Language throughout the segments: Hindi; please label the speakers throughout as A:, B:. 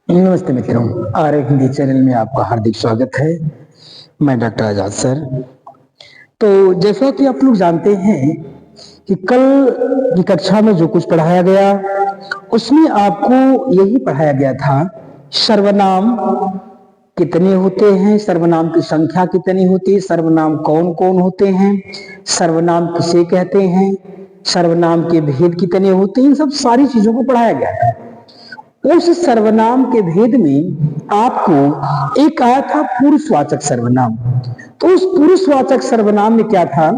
A: नमस्ते मित्रों, आर्य हिंदी चैनल में आपका हार्दिक स्वागत है। मैं डॉक्टर आजाद सर। तो जैसा कि आप लोग जानते हैं कि कल की कक्षा में जो कुछ पढ़ाया गया उसमें आपको यही पढ़ाया गया था, सर्वनाम कितने होते हैं, सर्वनाम की संख्या कितनी होती है, सर्वनाम कौन कौन होते हैं, सर्वनाम किसे कहते हैं, सर्वनाम के भेद कितने होते हैं, इन सब सारी चीजों को पढ़ाया गया था। उस सर्वनाम के भेद में आपको एक आया था पुरुषवाचक सर्वनाम। तो उस पुरुषवाचक सर्वनाम में क्या था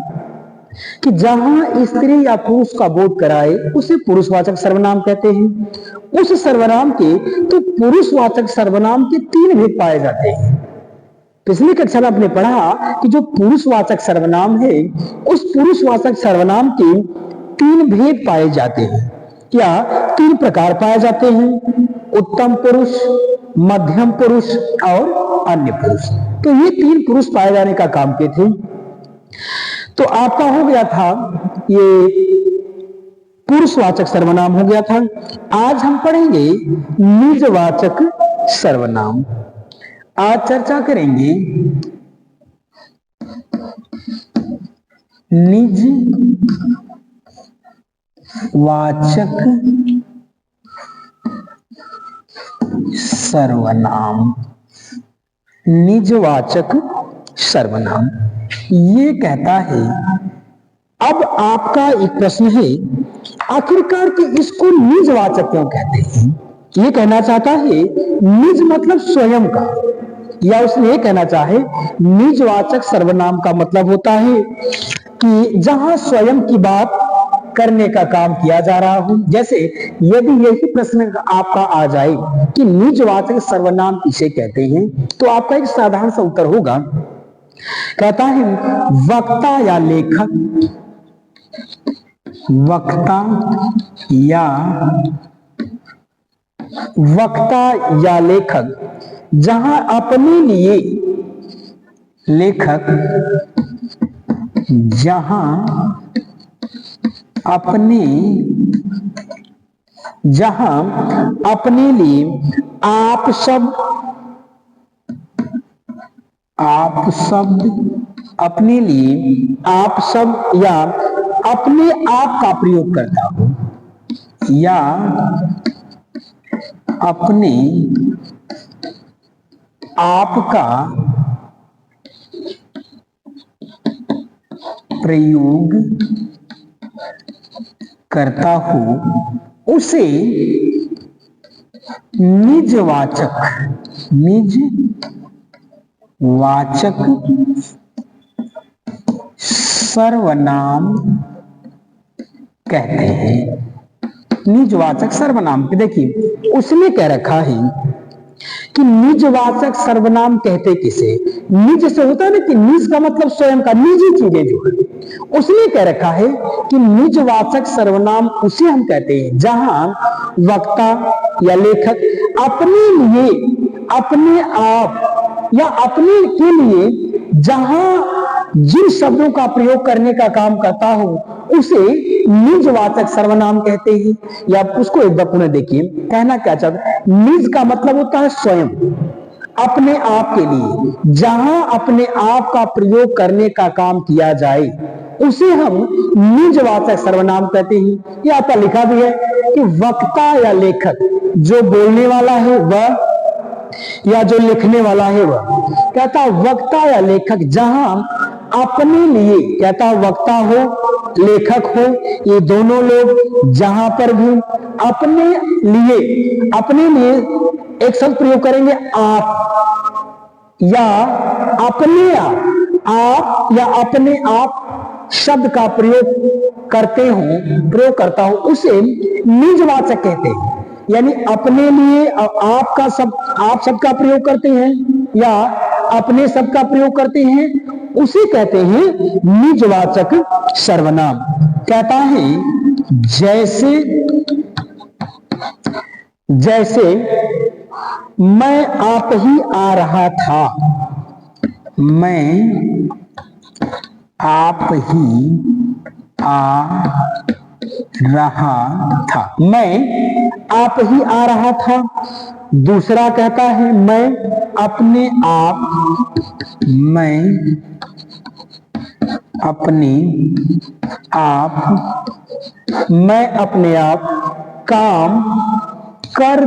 A: कि जहां स्त्री या पुरुष का बोध कराए उसे पुरुषवाचक सर्वनाम कहते हैं। उस सर्वनाम के तो पुरुषवाचक सर्वनाम के तीन भेद पाए जाते हैं। पिछली कक्षा में आपने पढ़ा कि जो पुरुषवाचक सर्वनाम है उस पुरुषवाचक सर्वनाम के तीन भेद पाए जाते हैं, या तीन प्रकार पाए जाते हैं, उत्तम पुरुष, मध्यम पुरुष और अन्य पुरुष। तो ये तीन पुरुष पाए जाने का काम के थे। तो आपका हो गया था ये पुरुषवाचक सर्वनाम हो गया था। आज हम पढ़ेंगे निजवाचक सर्वनाम। आज चर्चा करेंगे निजवाचक सर्वनाम। निजवाचक सर्वनाम ये कहता है, अब आपका एक प्रश्न है, आखिरकार कि इसको निजवाचक क्यों कहते हैं। ये कहना चाहता है निज मतलब स्वयं का, या उसने ये कहना चाहे निजवाचक सर्वनाम का मतलब होता है कि जहां स्वयं की बात करने का काम किया जा रहा हो। जैसे यदि यही प्रश्न आपका आ जाए कि निजवाचक सर्वनाम किसे कहते हैं, तो आपका एक साधारण सा उत्तर होगा, कहता है वक्ता या लेखक। वक्ता या लेखक जहां अपने लिए लेखक जहां अपने लिए आप शब्द अपने लिए आप शब्द या अपने आप का प्रयोग करता हो, या अपने आप का प्रयोग करता हो, उसे निजवाचक सर्वनाम कहते हैं। निजवाचक सर्वनाम पे देखिए उसने कह रखा है कि निजवाचक सर्वनाम कहते किसे। निज से होता है ना कि निज का मतलब स्वयं का, निजी चीजें जो है। उसने कह रखा है कि निजवाचक सर्वनाम उसे हम कहते हैं जहां वक्ता या लेखक अपने लिए, अपने आप या अपने के लिए जहां जिन शब्दों का प्रयोग करने का काम करता हो उसे निजवाचक सर्वनाम कहते हैं। या उसको एक बार पुनः देखिए, कहना क्या चाहता है, निज का मतलब होता है स्वयं, अपने आप के लिए जहां अपने आप का प्रयोग करने का काम किया जाए उसे हम निजवाचक सर्वनाम कहते हैं। यह आपका लिखा भी है कि वक्ता या लेखक, जो बोलने वाला है वह या जो लिखने वाला है वह, कहता वक्ता या लेखक जहां अपने लिए, कहता वक्ता हो लेखक हो, ये दोनों लोग जहां पर भी अपने लिए एक शब्द प्रयोग करेंगे आप, या अपने आप या अपने आप शब्द का प्रयोग करता हो उसे निजवाचक कहते हैं। यानी अपने लिए आप शब्द का प्रयोग करते हैं या अपने शब्द का प्रयोग करते हैं, उसे कहते हैं निजवाचक सर्वनाम। कहता है जैसे मैं आप ही आ रहा था, मैं आप ही आ रहा था, मैं आप ही आ रहा था। दूसरा कहता है मैं अपने आप काम कर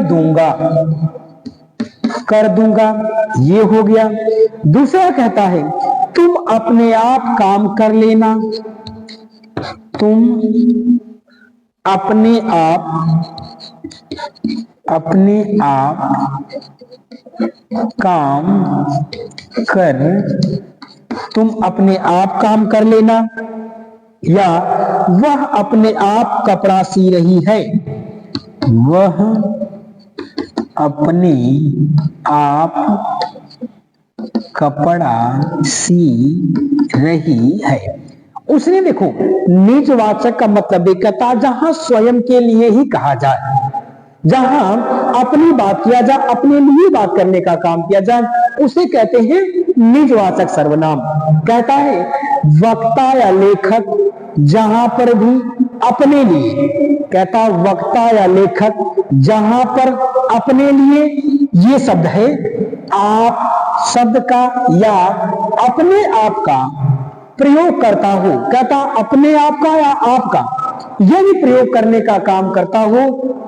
A: दूंगा, ये हो गया। दूसरा कहता है तुम अपने आप काम कर लेना, तुम अपने आप काम कर लेना, या वह अपने आप कपड़ा सी रही है, वह अपने आप कपड़ा सी रही है। उसने देखो निजवाचक का मतलब एक कहता जहां स्वयं के लिए ही कहा जाए, जहां अपनी बात किया जाए, अपने लिए बात करने का काम किया जाए, उसे कहते हैं निजवाचक सर्वनाम। कहता है वक्ता या लेखक जहां पर भी अपने लिए, कहता वक्ता या लेखक जहां पर अपने लिए, ये शब्द है आप शब्द का या अपने आप का प्रयोग करता हो, कहता अपने आप का या आपका यदि प्रयोग करने का काम करता हो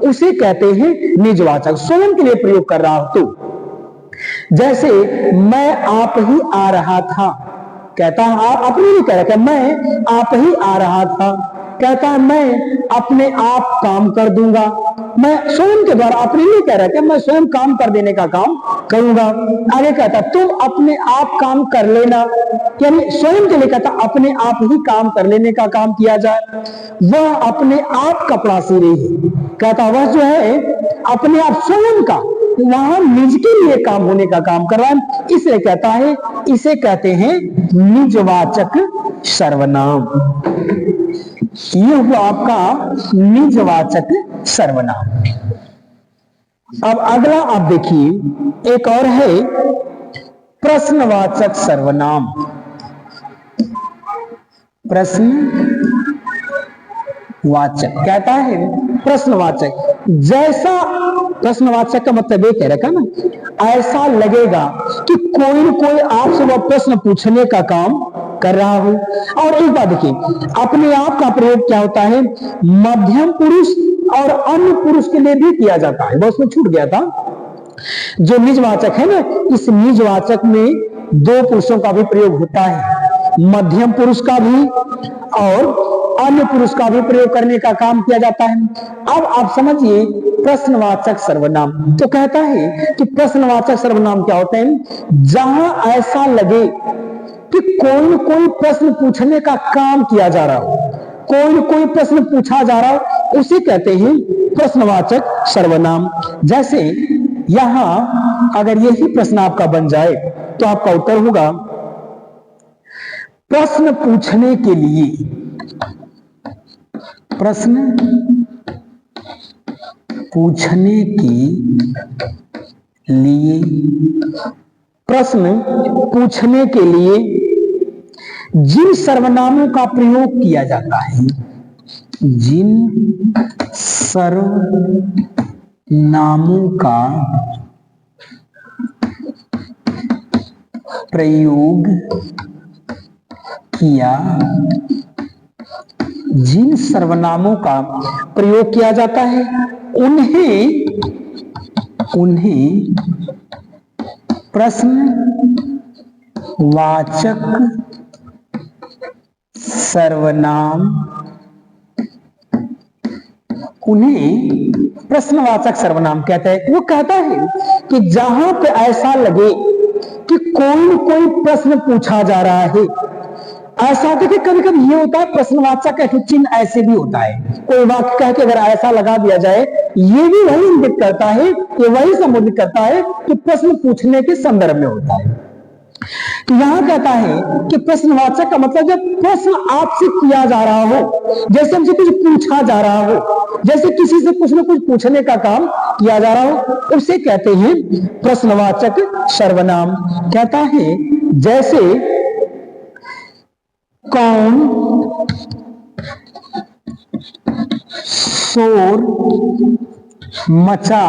A: उसे कहते हैं निजवाचक। स्वयं के लिए प्रयोग कर रहा हो तो, जैसे मैं आप ही आ रहा था, कहता आप अपने लिए कह रहा है मैं आप ही आ रहा था, कहता है मैं अपने आप काम कर दूंगा, मैं स्वयं के द्वारा अपने लिए कह रहा है मैं स्वयं काम कर देने का काम करूंगा। आगे कहता तुम अपने आप काम कर लेना, यानी स्वयं के लिए कहता अपने आप ही काम कर लेने का काम किया जाए। वह अपने आप कपड़ा सी रही है, कहता वह जो है अपने आप स्वयं का वहां निज के लिए काम होने का काम कर रहा है, इसलिए कहता है इसे कहते हैं निजवाचक सर्वनाम। ये हुआ आपका निजवाचक सर्वनाम। अब अगला आप देखिए एक और है प्रश्नवाचक सर्वनाम। प्रश्नवाचक कहता है प्रश्नवाचक, जैसा प्रश्नवाचक का मतलब ये कह रखा ना, ऐसा लगेगा कि कोई न कोई आपसे वह प्रश्न पूछने का काम कर रहा हो। और एक बात देखिए अपने आप का प्रयोग क्या होता है, मध्यम पुरुष और अन्य पुरुष के लिए भी किया जाता है, बहुत में छूट गया था। जो निजवाचक है ना, इस निजवाचक में दो पुरुषों का भी प्रयोग होता है, मध्यम पुरुष का भी और अन्य पुरुष का भी प्रयोग करने का काम किया जाता है। अब आप समझिए प्रश्नवाचक सर्वनाम, तो कहता है कि प्रश्नवाचक सर्वनाम क्या होते हैं, जहां ऐसा लगे कि कोई न कोई प्रश्न पूछने का काम किया जा रहा हो, कोई न कोई प्रश्न पूछा जा रहा हो, उसे कहते हैं प्रश्नवाचक सर्वनाम। जैसे यहां अगर यही प्रश्न आपका बन जाए तो आपका उत्तर होगा प्रश्न पूछने के लिए, प्रश्न पूछने के लिए, प्रश्न पूछने के लिए जिन सर्वनामों का प्रयोग किया जाता है, जिन सर्वनामों का प्रयोग किया, जिन सर्वनामों का प्रयोग किया जाता है उन्हें प्रश्नवाचक सर्वनाम, उन्हें प्रश्नवाचक सर्वनाम कहते हैं। वो कहता है कि जहां पे ऐसा लगे कि कोई न कोई प्रश्न पूछा जा रहा है, ऐसा होता है कि कभी कभी ये होता है प्रश्नवाचक का चिन्ह ऐसे भी होता है, कोई वाक्य कह के अगर ऐसा लगा दिया जाए, ये भी वही इंगित करता है, ये वही संबोधित करता है कि प्रश्न पूछने के संदर्भ में होता है। तो यहां कहता है कि प्रश्नवाचक का मतलब जब प्रश्न आपसे किया जा रहा हो, जैसे हमसे कुछ पूछा जा रहा हो, जैसे किसी से कुछ न कुछ पूछने का काम किया जा रहा हो, उसे कहते हैं प्रश्नवाचक सर्वनाम। कहता है जैसे कौन शोर मचा,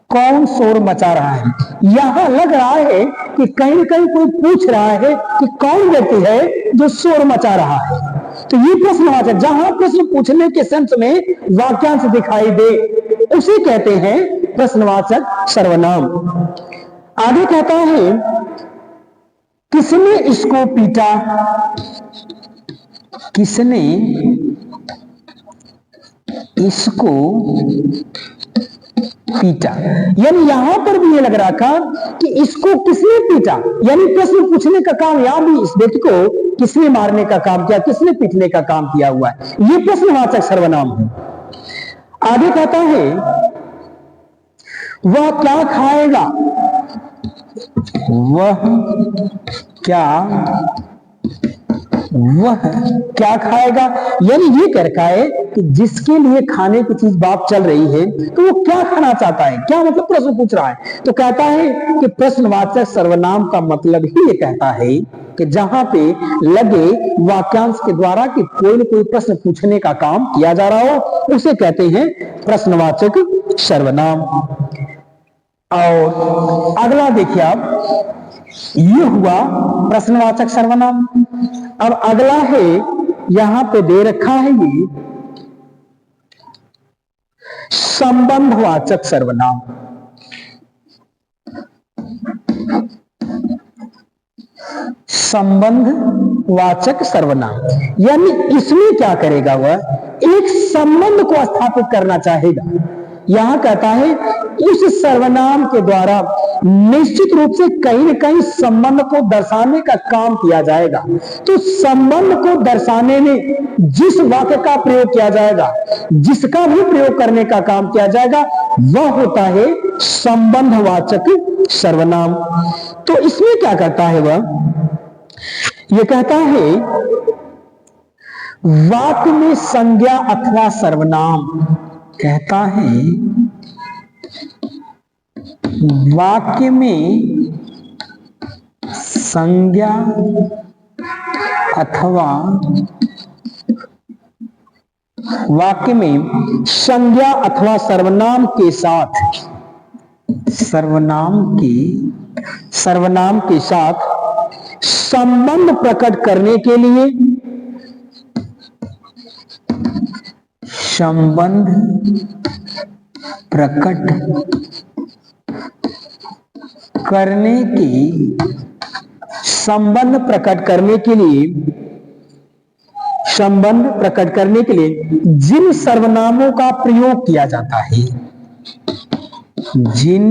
A: कौन शोर मचा रहा है? यहां लग रहा है कि कहीं न कहीं कोई पूछ रहा है कि कौन व्यक्ति है जो शोर मचा रहा है। तो ये प्रश्नवाचक, जहां प्रश्न पूछने के सेंस में वाक्यांश दिखाई दे उसे कहते हैं प्रश्नवाचक सर्वनाम। आगे कहता है किसने इसको पीटा, किसने इसको पीटा, यानी यहां पर भी ये लग रहा था कि इसको किसने पीटा, यानी प्रश्न पूछने का काम यहां भी इस व्यक्ति को किसने मारने का काम किया, किसने पीटने का काम किया हुआ है, ये प्रश्नवाचक सर्वनाम है। आगे कहता है वह क्या खाएगा, वह क्या खाएगा, यानी ये कह रखा है कि जिसके लिए खाने की चीज बात चल रही है तो वो क्या खाना चाहता है, क्या मतलब प्रश्न पूछ रहा है। तो कहता है कि प्रश्नवाचक सर्वनाम का मतलब ही ये कहता है कि जहां पे लगे वाक्यांश के द्वारा कि कोई न कोई प्रश्न पूछने का काम किया जा रहा हो उसे कहते हैं प्रश्नवाचक सर्वनाम। और अगला देखिए आप, ये हुआ प्रश्नवाचक सर्वनाम। अब अगला है, यहां पे दे रखा है ये संबंधवाचक सर्वनाम। संबंधवाचक सर्वनाम यानी इसमें क्या करेगा, वह एक संबंध को स्थापित करना चाहेगा। यहां कहता है उस सर्वनाम के द्वारा निश्चित रूप से कहीं न कहीं संबंध को दर्शाने का काम किया जाएगा। तो संबंध को दर्शाने में जिस वाक्य का प्रयोग किया जाएगा, जिसका भी प्रयोग करने का काम किया जाएगा, वह होता है संबंधवाचक सर्वनाम। तो इसमें क्या करता है वह, यह कहता है वाक्य में संज्ञा अथवा सर्वनाम, कहता है वाक्य में संज्ञा अथवा सर्वनाम के साथ सर्वनाम के साथ संबंध प्रकट करने के लिए संबंध प्रकट करने के लिए जिन सर्वनामों का प्रयोग किया जाता है, जिन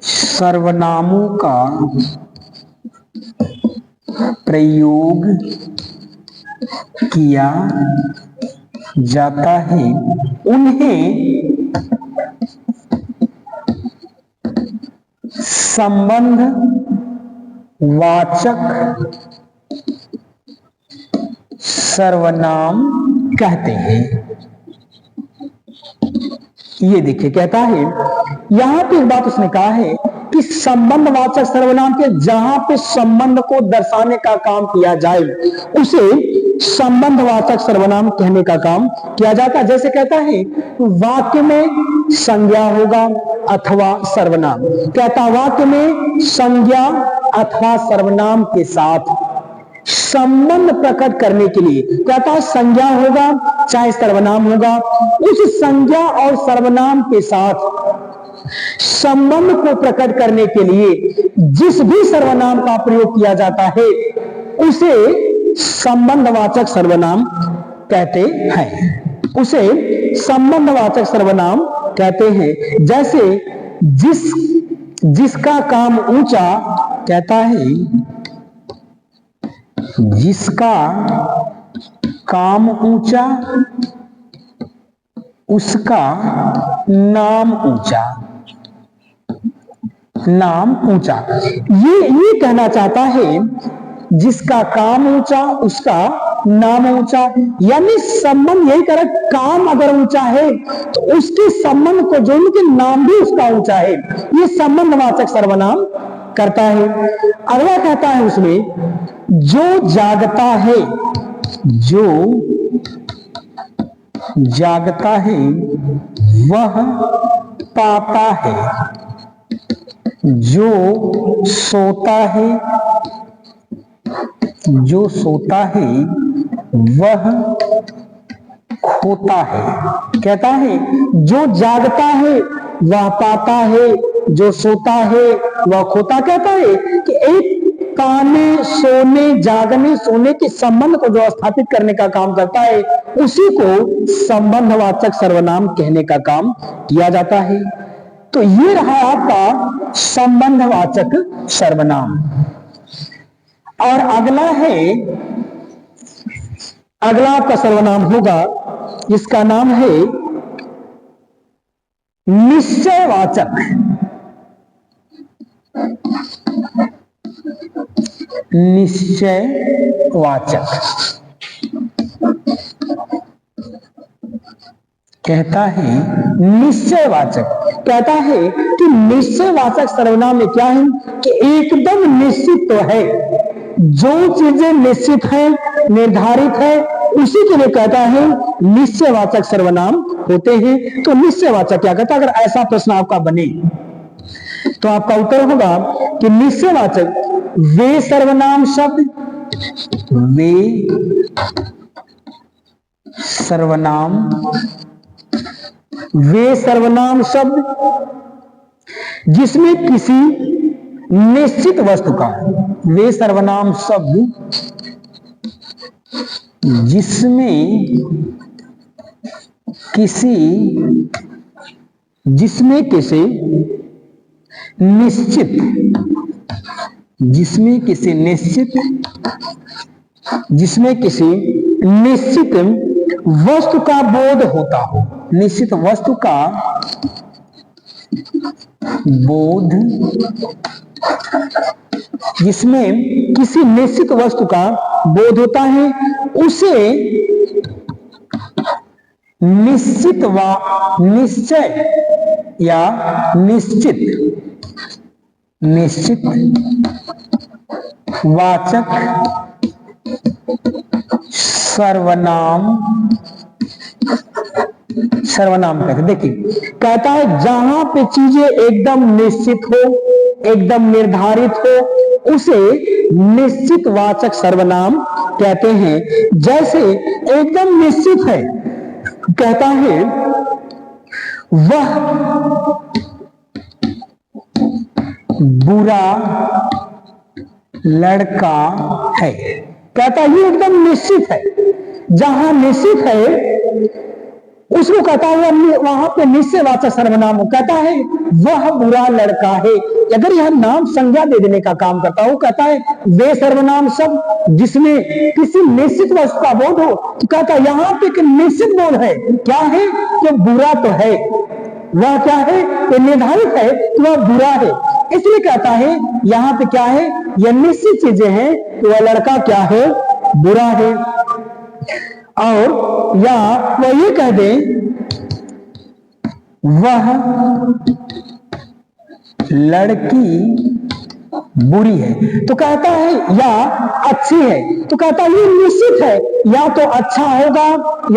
A: सर्वनामों का प्रयोग किया जाता है उन्हें संबंध वाचक सर्वनाम कहते हैं। ये देखिए, कहता है यहां पे एक बात उसने कहा है कि संबंधवाचक सर्वनाम के जहां पे संबंध को दर्शाने का काम किया जाए उसे संबंधवाचक सर्वनाम कहने का काम किया जाता है। जैसे कहता है वाक्य में संज्ञा होगा अथवा सर्वनाम, कहता वाक्य में संज्ञा अथवा सर्वनाम के साथ संबंध प्रकट करने के लिए, कहता संज्ञा होगा चाहे सर्वनाम होगा, उस संज्ञा और सर्वनाम के साथ संबंध को प्रकट करने के लिए जिस भी सर्वनाम का प्रयोग किया जाता है उसे संबंधवाचक सर्वनाम कहते हैं, उसे संबंधवाचक सर्वनाम कहते हैं। जैसे जिसका काम ऊंचा, कहता है जिसका काम ऊंचा उसका नाम ऊंचा, नाम ऊंचा। ये कहना चाहता है जिसका काम ऊंचा उसका नाम ऊंचा, यानी संबंध यही कर, काम अगर ऊंचा है तो उसके संबंध को जोड़ने के नाम भी उसका ऊंचा है, ये संबंधवाचक सर्वनाम करता है। अगला कहता है उसमें जो जागता है, जो जागता है वह पाता है, जो सोता है वह खोता है। कहता है जो जागता है वह पाता है, जो सोता है वह खोता। कहता है कि एक पाने, सोने, जागने, सोने के संबंध को जो स्थापित करने का काम करता है उसी को संबंधवाचक सर्वनाम कहने का काम किया जाता है। तो ये रहा आपका संबंधवाचक सर्वनाम। और अगला आपका सर्वनाम होगा, इसका नाम है निश्चयवाचक। निश्चयवाचक कहता है, निश्चयवाचक कहता है कि निश्चयवाचक सर्वनाम में क्या है कि एकदम निश्चित तो है, जो चीजें निश्चित है, निर्धारित है, उसी के लिए कहता है निश्चयवाचक सर्वनाम होते हैं। तो निश्चयवाचक क्या कहता है? अगर ऐसा प्रश्न आपका बने तो आपका उत्तर होगा कि निश्चयवाचक वे सर्वनाम शब्द जिसमें किसी निश्चित वस्तु का, वे सर्वनाम शब्द जिसमें किसी निश्चित वस्तु का बोध होता हो, निश्चित वस्तु का बोध, जिसमें किसी निश्चित वस्तु का बोध होता है उसे निश्चय या निश्चित वाचक सर्वनाम कहते। देखिए कहता है जहां पे चीजें एकदम निश्चित हो, एकदम निर्धारित हो, उसे निश्चित वाचक सर्वनाम कहते हैं। जैसे एकदम निश्चित है, कहता है वह बुरा लड़का है। कहता है ये एकदम निश्चित है, जहां निश्चित है उसको कहता है वहां पे निश्चयवाचक सर्वनाम हो। कहता है वह बुरा लड़का है, अगर यह नाम संज्ञा दे देने का काम करता हो। कहता है वे सर्वनाम शब्द जिसमें किसी निश्चित वस्तु का बोध हो, तो कहता है यहां पे एक निश्चित बोध है, क्या है कि बुरा तो है, वह क्या है कि निर्धारित है कि वह बुरा है, इसलिए कहता है यहां पे क्या है, यह निश्चित चीजें हैं, तो वह लड़का क्या है, बुरा है। और या वह ये कह दे वह लड़की बुरी है, तो कहता है या अच्छी है, तो कहता है ये निश्चित है, या तो अच्छा होगा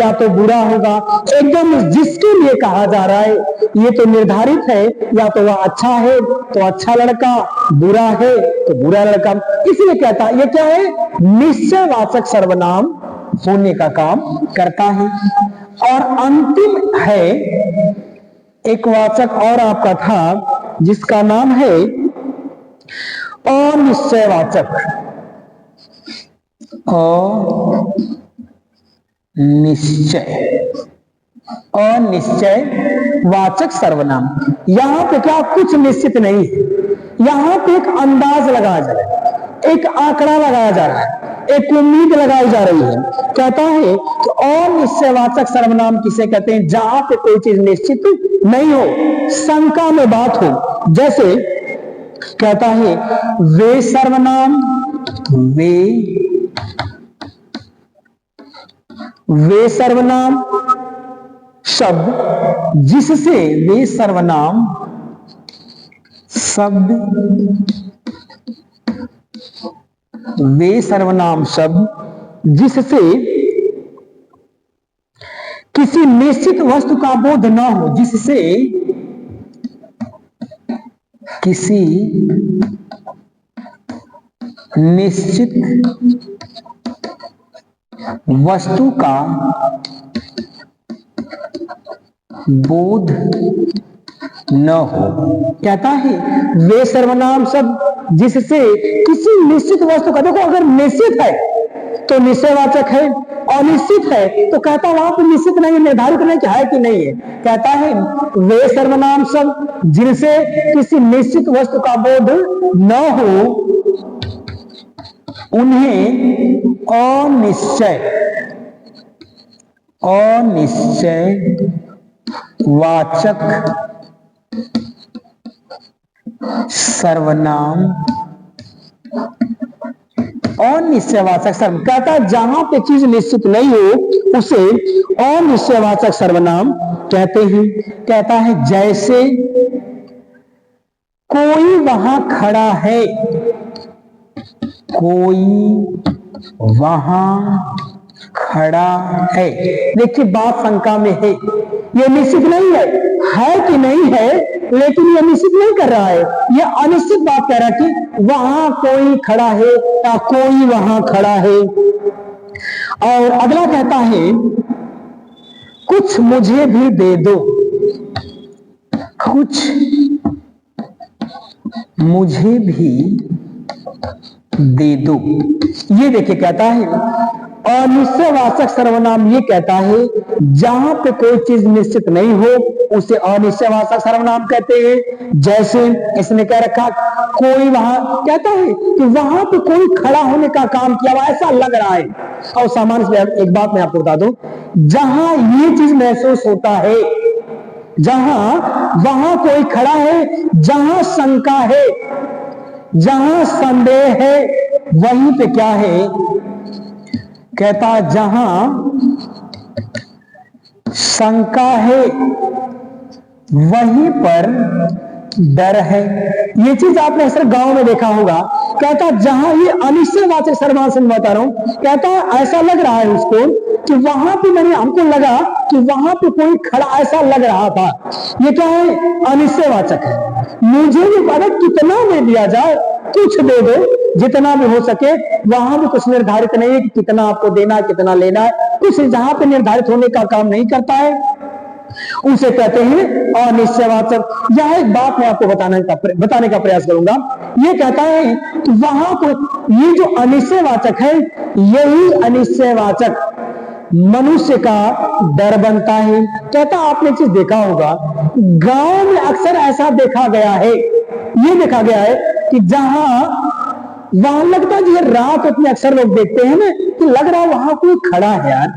A: या तो बुरा होगा, एकदम जिसके लिए कहा जा रहा है ये तो निर्धारित है, या तो वह अच्छा है तो अच्छा लड़का, बुरा है तो बुरा लड़का, इसलिए कहता है ये क्या है, निश्चयवाचक सर्वनाम होने का काम करता है। और अंतिम है एक वाचक और आपका था जिसका नाम है अनिश्चयवाचक। अनिश्चयवाचक सर्वनाम, यहां पे क्या कुछ निश्चित नहीं है, यहां पे एक अंदाज लगाया जा रहा है, एक आंकड़ा लगाया जा रहा है, एक उम्मीद लगाई जा रही है। कहता है कि अनिश्चयवाचक सर्वनाम किसे कहते हैं, जहां पे कोई चीज निश्चित नहीं हो, शंका में बात हो। जैसे कहता है वे सर्वनाम शब्द जिससे, वे सर्वनाम शब्द जिससे किसी निश्चित वस्तु का बोध न हो, जिससे किसी निश्चित वस्तु का बोध न हो। कहता है वे सर्वनाम शब्द जिससे किसी निश्चित वस्तु का, देखो अगर निश्चित है तो निश्चयवाचक है, अनिश्चित है तो कहता वहां पर निश्चित नहीं, निर्धारित नहीं कि है कि नहीं है। कहता है वे सर्वनाम शब्द जिनसे किसी निश्चित वस्तु का बोध न हो, उन्हें अनिश्चय वाचक सर्वनाम, अनिश्चयवाचक सर्वनाम। कहता है जहां पे चीज निश्चित नहीं हो उसे अनिश्चयवाचक सर्वनाम कहते हैं। कहता है जैसे कोई वहां खड़ा है, कोई वहां खड़ा है। देखिए बात शंका में है, ये निश्चित नहीं है कि नहीं है, लेकिन ये निश्चित नहीं कर रहा है, ये अनिश्चित बात कह रहा है कि वहां कोई खड़ा है या कोई वहां खड़ा है। और अगला कहता है कुछ मुझे भी दे दो, कुछ मुझे भी दे दो। ये देखिए कहता है अनिश्चयवाचक सर्वनाम ये कहता है जहां पे कोई चीज निश्चित नहीं हो उसे अनिश्चयवाचक सर्वनाम कहते हैं। जैसे इसने कह रखा कोई वहां, कहता है कि वहां पे कोई खड़ा होने का काम किया हुआ ऐसा लग रहा है। और सामान्य से एक बात मैं आपको बता दूं, जहां ये चीज महसूस होता है, जहां वहां कोई खड़ा है, जहां शंका है, जहां संदेह है, वहीं पे क्या है, कहता जहां शंका है वहीं पर डर है। ये चीज आपने अक्सर गांव में देखा होगा। कहता जहां, ये अनिश्चयवाचक सर्वनाम से बता रहा हूं, कहता ऐसा लग रहा है उसको कि वहां पे हमको लगा कि वहां पे कोई खड़ा ऐसा लग रहा था। ये क्या है, अनिश्चयवाचक है। मुझे भी पता कितना दे दिया जाए, कुछ दे दो, जितना भी हो सके। वहां भी कुछ निर्धारित नहीं है कि कितना आपको देना है, कितना लेना है, कुछ जहां पे निर्धारित होने का काम नहीं करता है उसे कहते हैं अनिश्चयवाचक। यह एक बात मैं आपको बताने का प्रयास करूंगा। ये कहता है कि वहां को ये जो अनिश्चयवाचक है, यही अनिश्चयवाचक मनुष्य का डर बनता है। कहता आपने चीज देखा होगा, गांव में अक्सर ऐसा देखा गया है, ये देखा गया है कि जहां वहां लगता है कि रात में अक्सर लोग देखते हैं ना कि लग रहा है वहां कोई खड़ा है यार,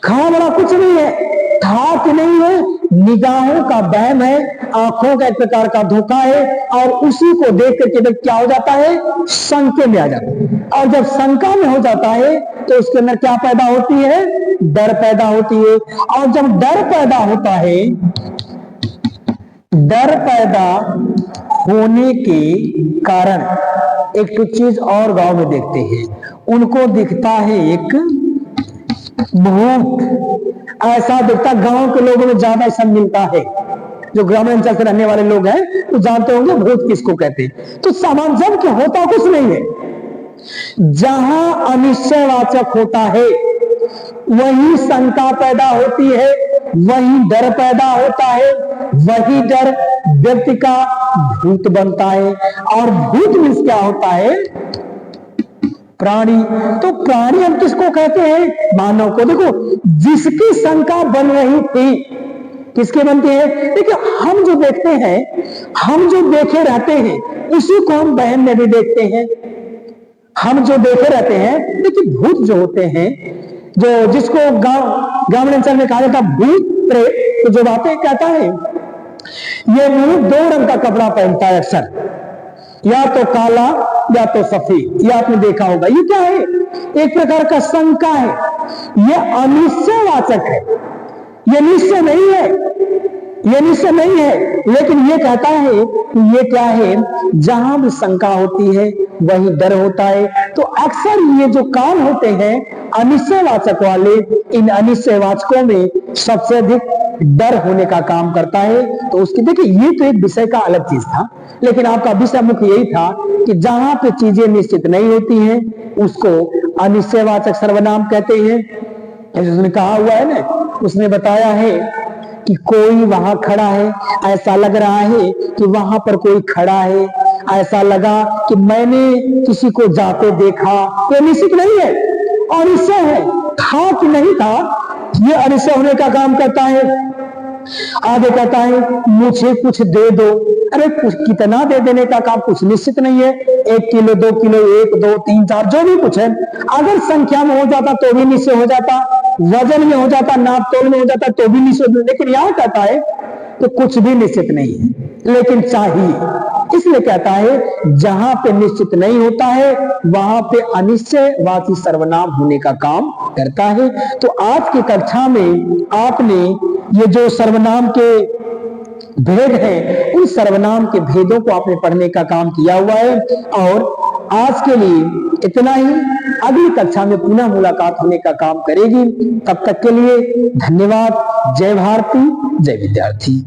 A: खड़ा बड़ा कुछ नहीं है, था कि नहीं है, निगाहों का वहम है, आंखों का एक प्रकार का धोखा है। और उसी को देख करके क्या हो जाता है, शंके में आ जाता है। और जब शंका में हो जाता है तो उसके अंदर क्या पैदा होती है, डर पैदा होती है। और जब डर पैदा होता है, डर पैदा होने के कारण एक तो चीज और गांव में देखते हैं, उनको दिखता है एक भूत। ऐसा दिखता गांव के लोगों में ज्यादा ऐसा मिलता है। जो ग्रामीण अंचल से रहने वाले लोग हैं तो जानते होंगे भूत किसको कहते हैं। तो सामान जब कि होता कुछ नहीं है, जहां अनिश्चयवाचक होता है वही शंका पैदा होती है, वही डर पैदा होता है, वही डर व्यक्ति का भूत बनता है। और भूत मीन्स क्या होता है, प्राणी। तो प्राणी हम किसको कहते हैं, मानव को। देखो जिसकी शंका बन रही थी, किसके बनती है, देखिए हम जो देखते हैं, हम जो देखे रहते हैं, उसी को हम बहन में भी देखते हैं। हम जो देखे रहते हैं, देखिए भूत जो होते हैं, जो जिसको ग्रामीण अंचल में कहा जाता भूत प्रेत, तो जो बातें कहता है, ये भूत 2 रंग का कपड़ा पहनता है अक्सर, या तो काला या तो सफेद। ये आपने देखा होगा। ये क्या है, एक प्रकार का शंका है। ये अनिश्चयवाचक है, ये निश्चय नहीं है, ये निश्चय नहीं है, लेकिन ये कहता है कि ये क्या है, जहां भी शंका होती है वही डर होता है। तो अक्सर ये जो काम होते हैं अनिश्चयवाचक वाले इन अनिश्चयवाचकों में सबसे अधिक डर होने का काम करता है। तो उसकी देखिए, ये तो एक विषय का अलग चीज था, लेकिन आपका विषय मुख्य यही था कि जहां पे चीजें निश्चित नहीं होती हैं उसको अनिश्चयवाचक सर्वनाम कहते हैं। जैसे उसने कहा हुआ है ना, उसने बताया है कि कोई वहां खड़ा है, ऐसा लग रहा है कि वहां पर कोई खड़ा है, ऐसा लगा कि मैंने किसी को जाते देखा। ये निश्चित नहीं है, अनिश्चय है, था कि नहीं था, ये अनिश्चय होने का काम करता है। आगे कहता है मुझे कुछ दे दो। अरे कुछ कितना दे देने का काम कुछ निश्चित नहीं है, 1 किलो 2 किलो 1 2 3 4 जो भी कुछ है, अगर संख्या में हो जाता तो भी निश्चय हो जाता, वजन में हो जाता, नाप तोल में हो जाता तो भी निश्चित। लेकिन यहां कहता है तो कुछ भी निश्चित नहीं है लेकिन चाहिए, इसलिए कहता है जहां पे निश्चित नहीं होता है वहां पे अनिश्चयवाची सर्वनाम होने का काम करता है। तो आज की कक्षा में आपने ये जो सर्वनाम के भेद हैं, उन सर्वनाम के भेदों को आपने पढ़ने का काम किया हुआ है। और आज के लिए इतना ही, अगली कक्षा में पुनः मुलाकात होने का काम करेगी। तब तक के लिए धन्यवाद। जय भारती, जय विद्यार्थी।